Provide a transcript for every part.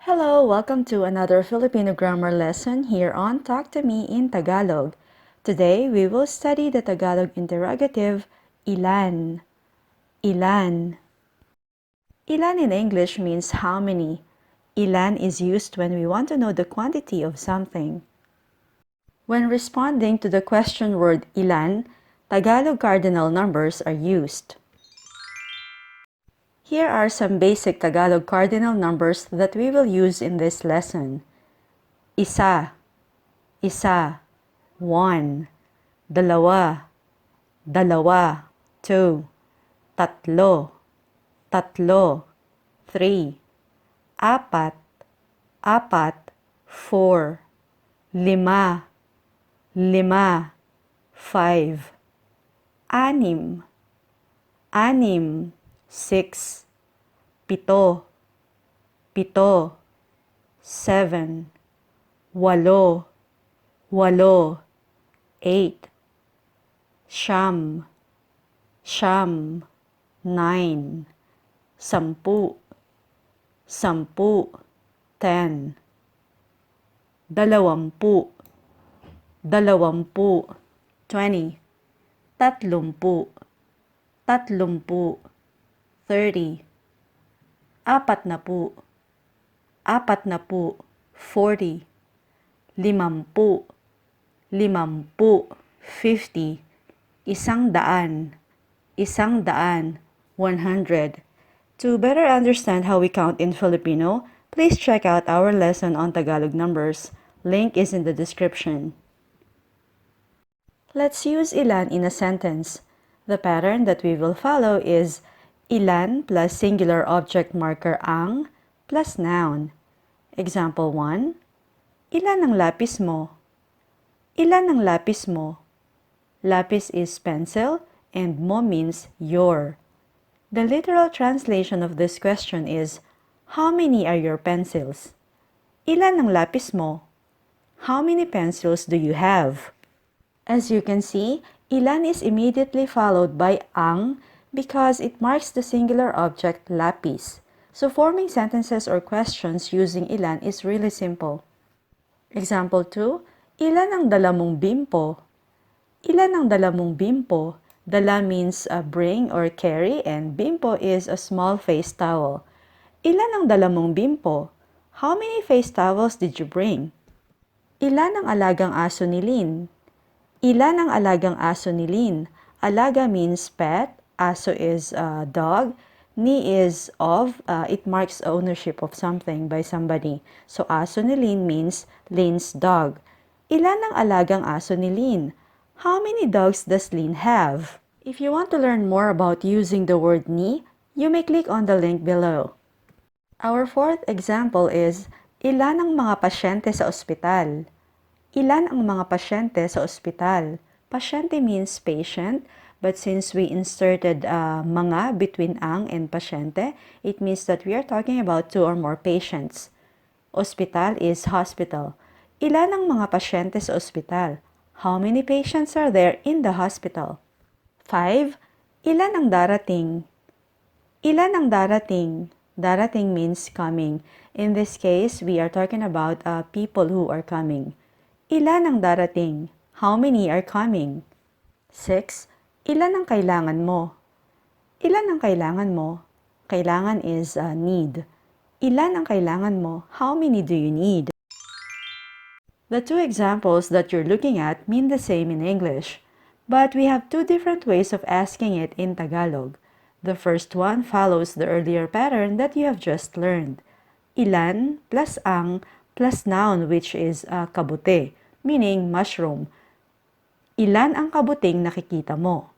Hello, welcome to another Filipino grammar lesson here on Talk to Me in Tagalog. Today, we will study the Tagalog interrogative, ilan. Ilan. Ilan in English means how many. Ilan is used when we want to know the quantity of something. When responding to the question word ilan, Tagalog cardinal numbers are used. Here are some basic Tagalog cardinal numbers that we will use in this lesson. Isa, isa, one. Dalawa, dalawa, two. Tatlo, tatlo, three. Apat, apat, four. Lima, lima, five. Anim, anim, six. Pito, pito, seven. Walo, walo, eight. Siyam, siyam, nine. Sampu, sampu, 10. Dalawampu, dalawampu, 20. Tatlumpu, tatlumpu, 30. Apatnapu, apatnapu, 40. Limampu, limampu, 50. Isang daan, 100. To better understand how we count in Filipino, please check out our lesson on Tagalog numbers. Link is in the description. Let's use ilan in a sentence. The pattern that we will follow is ilan plus singular object marker ang plus noun. Example 1. Ilan ang lapis mo? Ilan ang lapis mo? Lapis is pencil and mo means your. The literal translation of this question is, how many are your pencils? Ilan ang lapis mo? How many pencils do you have? As you can see, ilan is immediately followed by ang because it marks the singular object lapis. So forming sentences or questions using ilan is really simple. Example 2, ilan ang dala mong bimpo? Ilan ang dala mong bimpo? Dala means bring or carry and bimpo is a small face towel. Ilan ang dala mong bimpo? How many face towels did you bring? Ilan ang alagang aso ni Lynn? Ilan ang alagang aso ni Lynn? Alaga means pet, aso is dog, ni is of, it marks ownership of something by somebody. So aso ni Lynn means Lynn's dog. Ilan ang alagang aso ni Lynn? How many dogs does Lynn have? If you want to learn more about using the word ni, you may click on the link below. Our fourth example is, ilan ang mga pasyente sa ospital? Ilan ang mga pasyente sa ospital? Pasyente means patient, but since we inserted mga between ang and pasyente, it means that we are talking about two or more patients. Ospital is hospital. Ilan ang mga pasyente sa ospital? How many patients are there in the hospital? 5. Ilan ang darating? Ilan ang darating? Darating means coming. In this case, we are talking about people who are coming. Ilan ang darating? How many are coming? 6. Ilan ang kailangan mo? Ilan ang kailangan mo? Kailangan is need. Ilan ang kailangan mo? How many do you need? The two examples that you're looking at mean the same in English, but we have two different ways of asking it in Tagalog. The first one follows the earlier pattern that you have just learned. Ilan plus ang plus noun which is kabute, meaning mushroom. Ilan ang kabuting nakikita mo?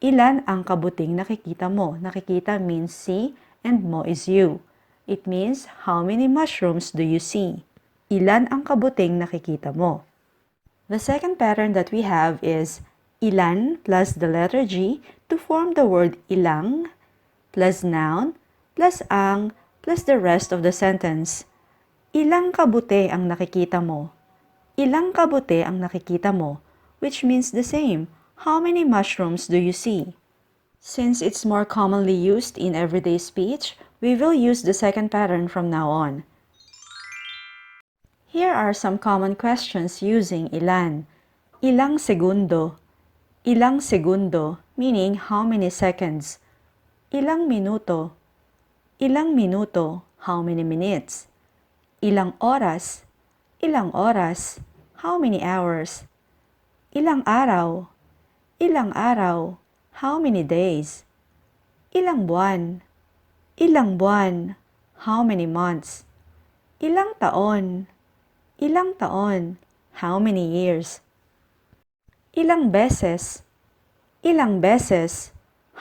Ilan ang kabuting nakikita mo? Nakikita means see and mo is you. It means how many mushrooms do you see? Ilan ang kabuting nakikita mo? The second pattern that we have is ilan plus the letter G to form the word ilang plus noun plus ang plus the rest of the sentence. Ilang kabute ang nakikita mo? Ilang kabute ang nakikita mo? Which means the same. How many mushrooms do you see? Since it's more commonly used in everyday speech, we will use the second pattern from now on. Here are some common questions using ilan. Ilang segundo? Ilang segundo, meaning how many seconds. Ilang minuto? Ilang minuto, how many minutes. Ilang oras? Ilang oras, how many hours. Ilang araw? Ilang araw, how many days. Ilang buwan? Ilang buwan, how many months. Ilang taon? Ilang taon, how many years. Ilang beses? Ilang beses,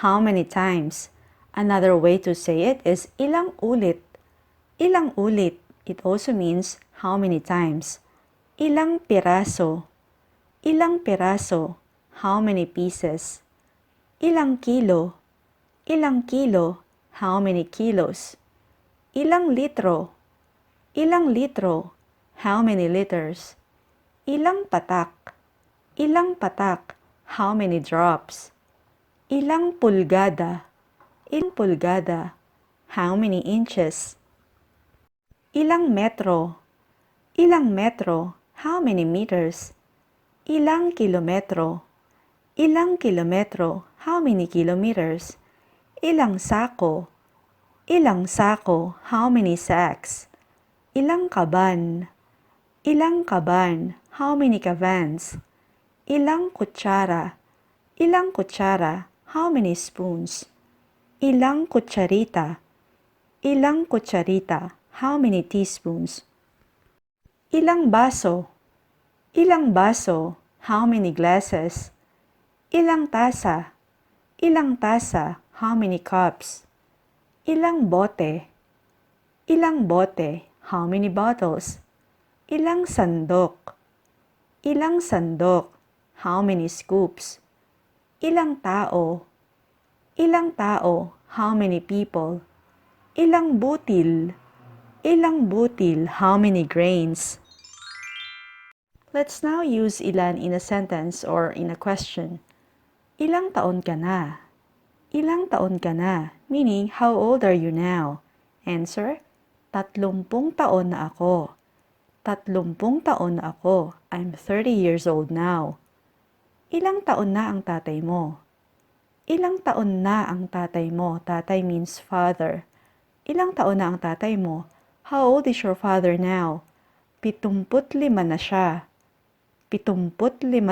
how many times. Another way to say it is ilang ulit. Ilang ulit, it also means how many times. Ilang piraso? Ilang piraso, how many pieces. Ilang kilo? Ilang kilo, how many kilos. Ilang litro? Ilang litro, how many liters. Ilang patak? Ilang patak, how many drops. Ilang pulgada? Ilang pulgada, how many inches. Ilang metro? Ilang metro, how many meters. Ilang kilometro? Ilang kilometro, how many kilometers. Ilang sako? Ilang sako, how many sacks. Ilang kaban? Ilang kaban, how many kavans. Ilang kutsara? Ilang kutsara, how many spoons. Ilang kutsarita? Ilang kutsarita, how many teaspoons. Ilang baso? Ilang baso, how many glasses. Ilang tasa? Ilang tasa, how many cups. Ilang bote? Ilang bote, how many bottles. Ilang sandok? Ilang sandok, how many scoops. Ilang tao? Ilang tao, how many people. Ilang butil? Ilang butil, how many grains. Let's now use ilan in a sentence or in a question. Ilang taon ka na? Ilang taon ka na, meaning how old are you now? Answer, 30 taon na ako. 30 taon na ako. I'm 30 years old now. Ilang taon na ang tatay mo? Ilang taon na ang tatay mo? Tatay means father. Ilang taon na ang tatay mo? How old is your father now? 75 na siya. 75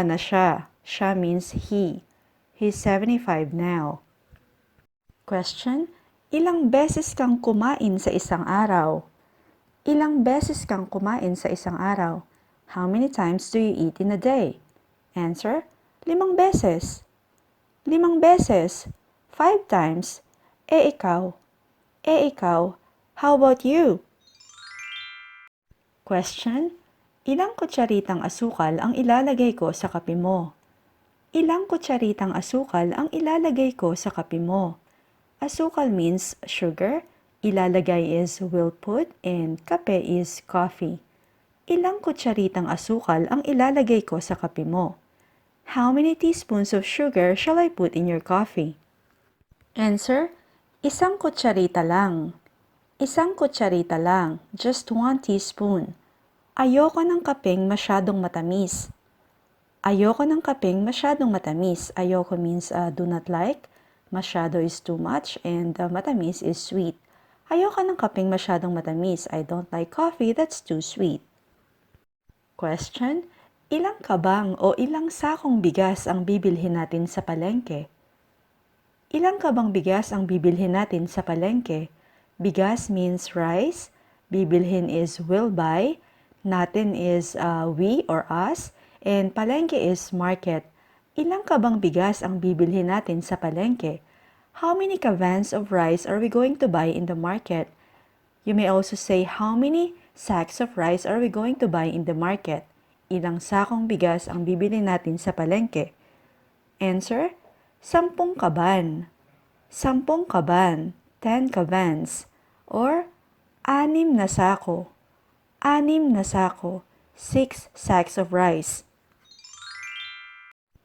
na siya. Siya means he. He's 75 now. Question, ilang beses kang kumain sa isang araw? Ilang beses kang kumain sa isang araw? How many times do you eat in a day? Answer, 5 beses. 5 beses. 5 times. Ikaw? How about you? Question, ilang kutsaritang asukal ang ilalagay ko sa kape mo? Ilang kutsaritang asukal ang ilalagay ko sa kape mo? Asukal means sugar, ilalagay is will put, and kape is coffee. Ilang kutsaritang asukal ang ilalagay ko sa kape mo? How many teaspoons of sugar shall I put in your coffee? Answer, 1 kutsarita lang. 1 kutsarita lang, just 1 teaspoon. Ayoko ng kapeng masyadong matamis. Ayoko ng kapeng masyadong matamis. Ayoko means do not like. Masyado is too much and matamis is sweet. Ayoko ng kapeng masyadong matamis. I don't like coffee that's too sweet. Question, ilang kabang o ilang sakong bigas ang bibilhin natin sa palengke? Ilang kabang bigas ang bibilhin natin sa palengke? Bigas means rice. Bibilhin is will buy. Natin is we or us. And palengke is market. Ilang kabang bigas ang bibilhin natin sa palengke? How many kavans of rice are we going to buy in the market? You may also say how many sacks of rice are we going to buy in the market? Ilang sakong bigas ang bibilhin natin sa palengke? Answer, 10 kaban. 10 kaban, 10 kavans. Or, 6 na sako. 6 na sako, 6 sacks of rice.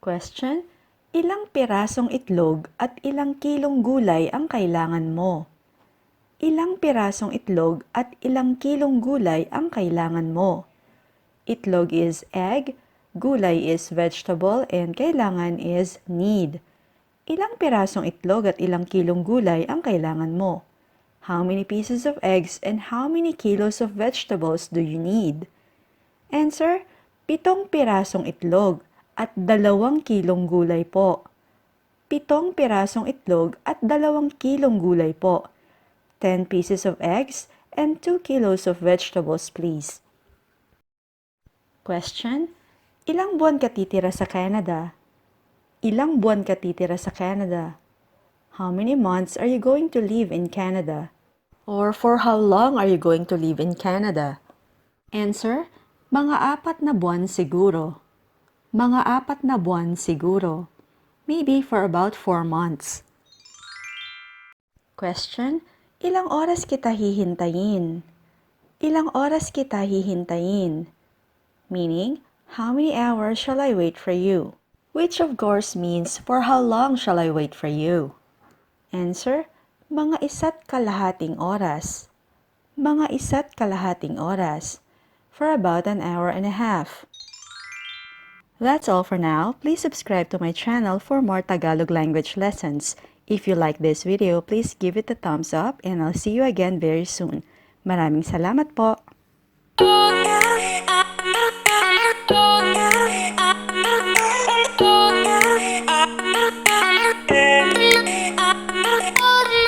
Question, ilang pirasong itlog at ilang kilong gulay ang kailangan mo? Ilang pirasong itlog at ilang kilong gulay ang kailangan mo? Itlog is egg, gulay is vegetable, and kailangan is need. Ilang pirasong itlog at ilang kilong gulay ang kailangan mo? How many pieces of eggs and how many kilos of vegetables do you need? Answer, 7 pirasong itlog at 2 kilong gulay po. 7 pirasong itlog at 2 kilong gulay po. 10 pieces of eggs and 2 kilos of vegetables, please. Question, ilang buwan ka titira sa Canada? Ilang buwan ka titira sa Canada? How many months are you going to live in Canada? Or for how long are you going to live in Canada? Answer, mga 4 na buwan siguro. Mga 4 na buwan siguro. Maybe for about 4 months. Question, ilang oras kita hihintayin? Ilang oras kita hihintayin? Meaning, how many hours shall I wait for you? Which of course means, for how long shall I wait for you? Answer, mga 1.5 oras. Mga 1.5 oras. For about an hour and a half. That's all for now. Please subscribe to my channel for more Tagalog language lessons. If you like this video, please give it a thumbs up and I'll see you again very soon. Maraming salamat po!